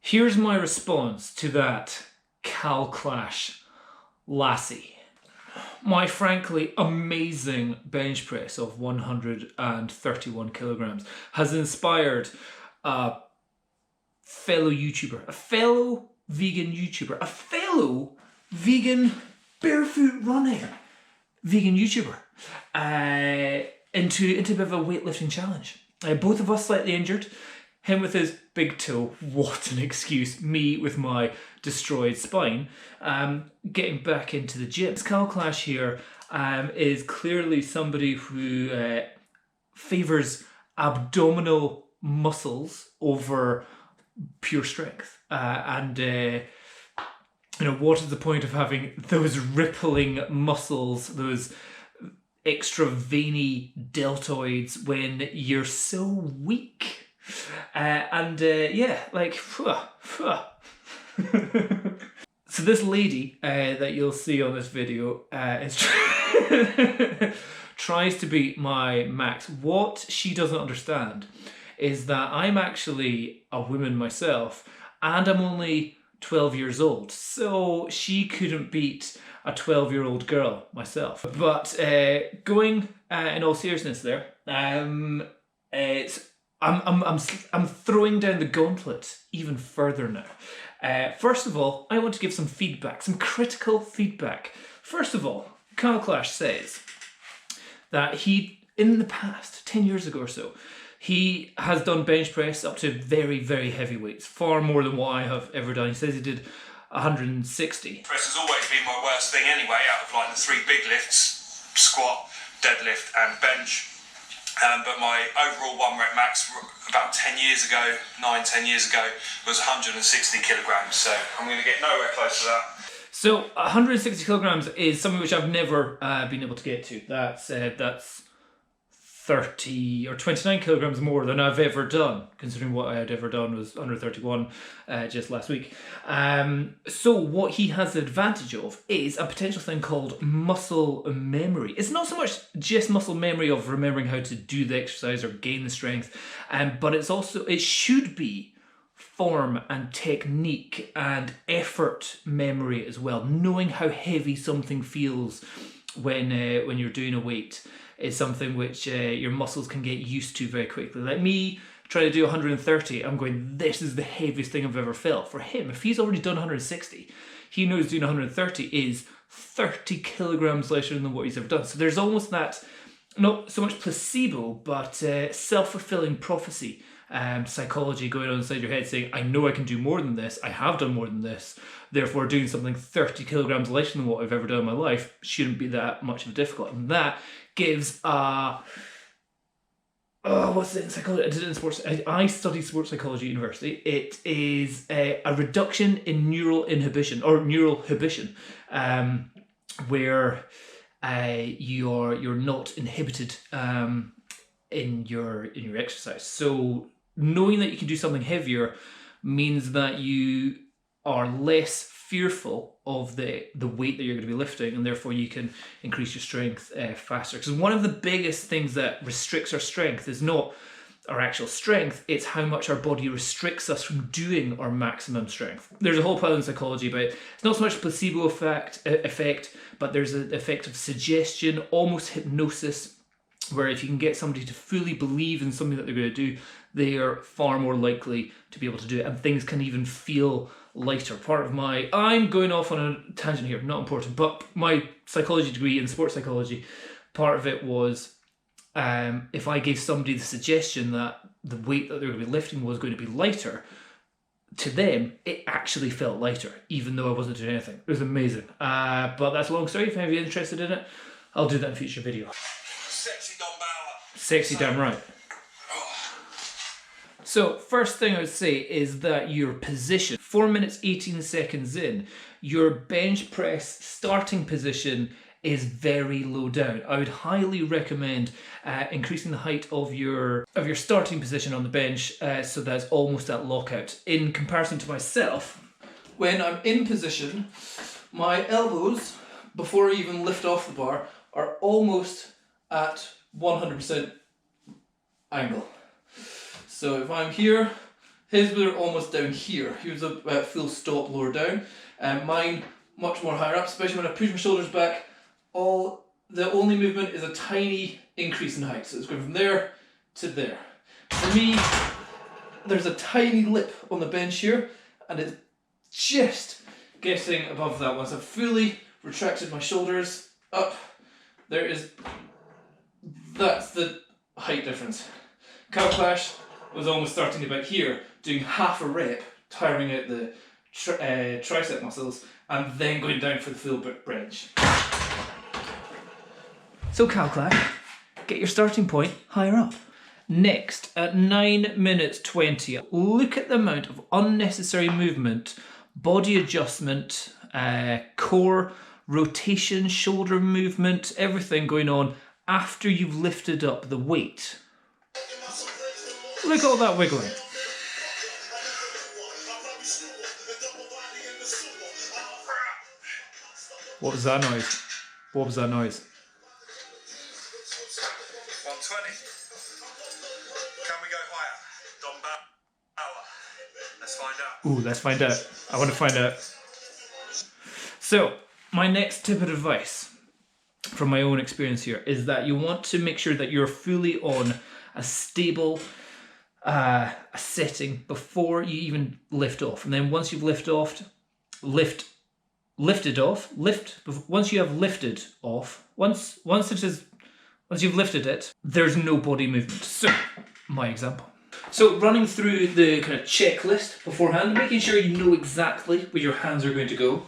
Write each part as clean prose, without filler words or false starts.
Here's my response to that Kalclash lassie. My frankly amazing bench press of 131 kilograms has inspired a fellow YouTuber, a fellow vegan YouTuber, a fellow vegan barefoot running vegan YouTuber into a bit of a weightlifting challenge. Both of us slightly injured. Him with his big toe, what an excuse. Me with my destroyed spine, getting back into the gym. This Kalclash here is clearly somebody who favours abdominal muscles over pure strength. You know, what is the point of having those rippling muscles, those extra veiny deltoids when you're so weak? Yeah, like, so this lady that you'll see on this video is tries to beat my max. What she doesn't understand is that I'm actually a woman myself and I'm only 12 years old, so she couldn't beat a 12-year-old girl myself. But going in all seriousness there, I'm throwing down the gauntlet even further now. First of all, I want to give some feedback, some critical feedback. First of all, Kalclash says that he, in the past, 10 years ago or so, he has done bench press up to very, very heavy weights, far more than what I have ever done. He says he did 160. Press has always been my worst thing anyway, out of like the 3 big lifts, squat, deadlift and bench. But my overall 1 rep max about 10 years ago, 9-10 years ago, was 160 kilograms. So I'm going to get nowhere close to that. So 160 kilograms is something which I've never been able to get to. That's 30 or 29 kilograms more than I've ever done, considering what I had ever done was under 31 just last week. So what he has the advantage of is a potential thing called muscle memory. It's not so much just muscle memory of remembering how to do the exercise or gain the strength, but it should be form and technique and effort memory as well. Knowing how heavy something feels when you're doing a weight is something which your muscles can get used to very quickly. Like me trying to do 130, I'm going, this is the heaviest thing I've ever felt. For him, if he's already done 160, he knows doing 130 is 30 kilograms lighter than what he's ever done. So there's almost that, not so much placebo, but self-fulfilling prophecy psychology going on inside your head saying, I know I can do more than this, I have done more than this, therefore doing something 30 kilograms lighter than what I've ever done in my life shouldn't be that much of a difficult. And that gives what's it in psychology? I did it in sports. I studied sports psychology at university. It is a reduction in neural inhibition or neural inhibition, where you're not inhibited in your exercise. So knowing that you can do something heavier means that you are less fearful of the weight that you're going to be lifting, and therefore you can increase your strength faster. Because one of the biggest things that restricts our strength is not our actual strength, it's how much our body restricts us from doing our maximum strength. There's a whole pile in psychology about it. It's not so much placebo effect, but there's an effect of suggestion, almost hypnosis, where if you can get somebody to fully believe in something that they're going to do, they are far more likely to be able to do it, and things can even feel lighter. I'm going off on a tangent here, not important, but my psychology degree in sports psychology, part of it was if I gave somebody the suggestion that the weight that they were going to be lifting was going to be lighter, to them, it actually felt lighter, even though I wasn't doing anything. It was amazing. But that's a long story. If you're interested in it, I'll do that in a future video. Sexy dombower. Sexy, damn right. So first thing I would say is that your position, 4 minutes 18 seconds in, your bench press starting position is very low down. I would highly recommend increasing the height of your starting position on the bench so that's almost at lockout. In comparison to myself, when I'm in position, my elbows, before I even lift off the bar, are almost at 100% angle. So if I'm here, His were almost down here. He was a full stop lower down. Mine much more higher up, especially when I push my shoulders back. The only movement is a tiny increase in height. So it's going from there to there. For me, there's a tiny lip on the bench here, and it's just getting above that. Once I've fully retracted my shoulders up, that's the height difference. Kalclash was almost starting about here, doing half a rep, tiring out the tricep muscles, and then going down for the full bench. So Kalclash, get your starting point higher up. Next, at 9 minutes 20, look at the amount of unnecessary movement, body adjustment, core rotation, shoulder movement, everything going on after you've lifted up the weight. Look at all that wiggling. What was that noise? What was that noise? 120. Can we go higher? Dombower. Let's find out. Ooh, let's find out. I want to find out. So, my next tip of advice from my own experience here is that you want to make sure that you're fully on a stable setting before you even lift off. And then once you've once you've lifted it, there's no body movement. So, my example. So running through the kind of checklist beforehand, making sure you know exactly where your hands are going to go.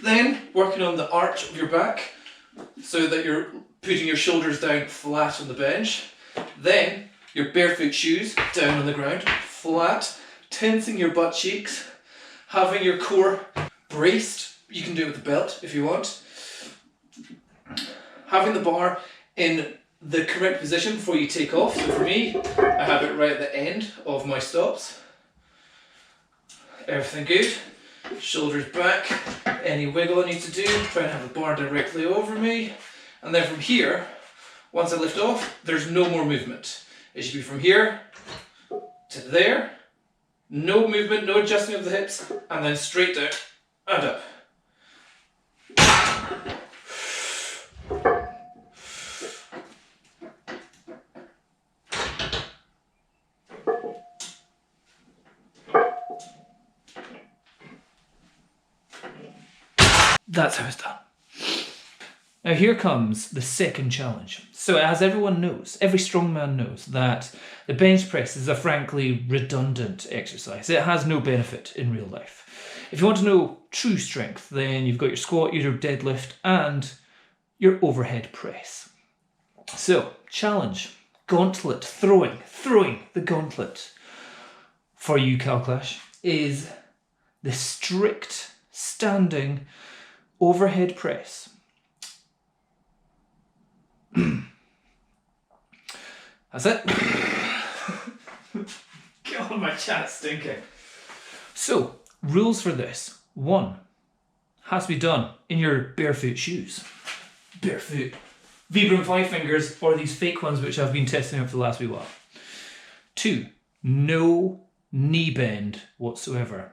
Then working on the arch of your back so that you're putting your shoulders down flat on the bench. Then your barefoot shoes down on the ground, flat, tensing your butt cheeks, having your core braced. You can do it with the belt if you want. Having the bar in the correct position before you take off. So for me, I have it right at the end of my stops. Everything good. Shoulders back. Any wiggle I need to do, try and have the bar directly over me. And then from here, once I lift off, there's no more movement. It should be from here to there. No movement, no adjusting of the hips, and then straight down and up. That's how it's done. Now here comes the second challenge. So as everyone knows, every strongman knows that the bench press is a frankly redundant exercise. It has no benefit in real life. If you want to know true strength, then you've got your squat, your deadlift, and your overhead press. So, challenge, gauntlet, throwing the gauntlet for you, Kalclash, is the strict standing overhead press. That's it. God, my chat's stinking. So, rules for this. 1, has to be done in your barefoot shoes. Barefoot. Vibram 5 fingers, or these fake ones which I've been testing out for the last wee while. 2, no knee bend whatsoever.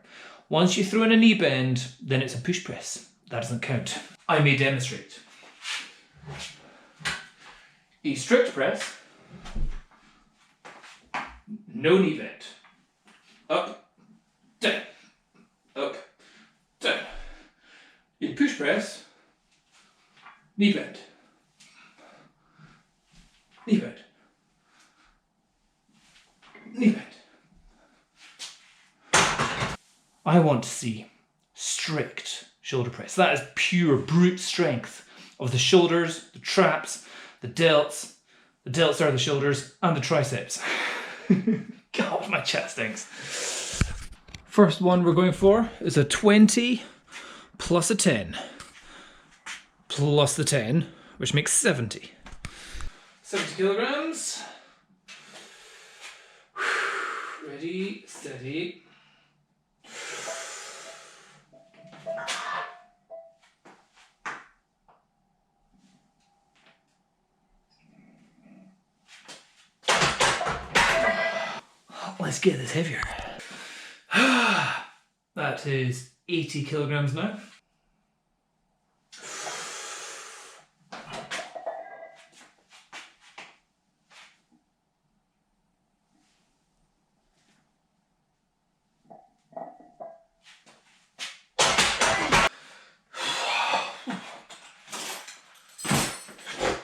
Once you throw in a knee bend, then it's a push press. That doesn't count. I may demonstrate. A strict press, no knee bend. Up, down, up, down. A push press, knee bend, knee bend, knee bend. I want to see strict shoulder press. That is pure brute strength of the shoulders, the traps, the delts. The delts are the shoulders and the triceps. God, my chest stinks. First one we're going for is a 20 plus a 10 plus the 10, which makes 70. 70 kilograms. Ready, steady. Let's Let's get this heavier. That is 80 kilograms now.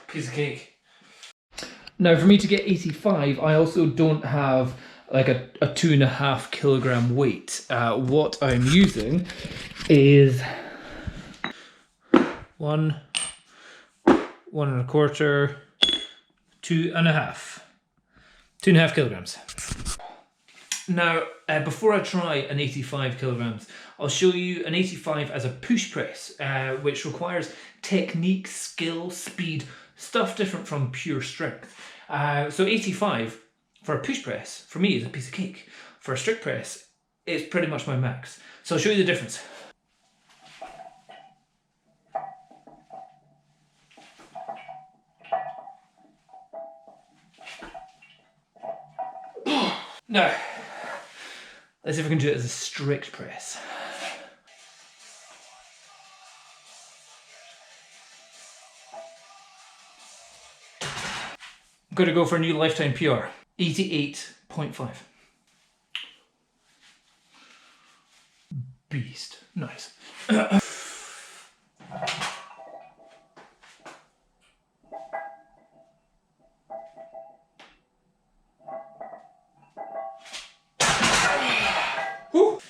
Piece of cake. Now for me to get 85, I also don't have like a 2.5 kilogram weight. What I'm using is 1.25, 2.5 kilograms. Now, before I try an 85 kilograms, I'll show you an 85 as a push press, which requires technique, skill, speed, stuff different from pure strength. So 85 for a push press, for me, is a piece of cake. For a strict press, it's pretty much my max. So I'll show you the difference. Now, let's see if I can do it as a strict press. I'm going to go for a new lifetime PR, 88.5. Beast, nice. Whew.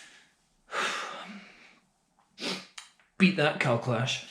Beat that, Kalclash.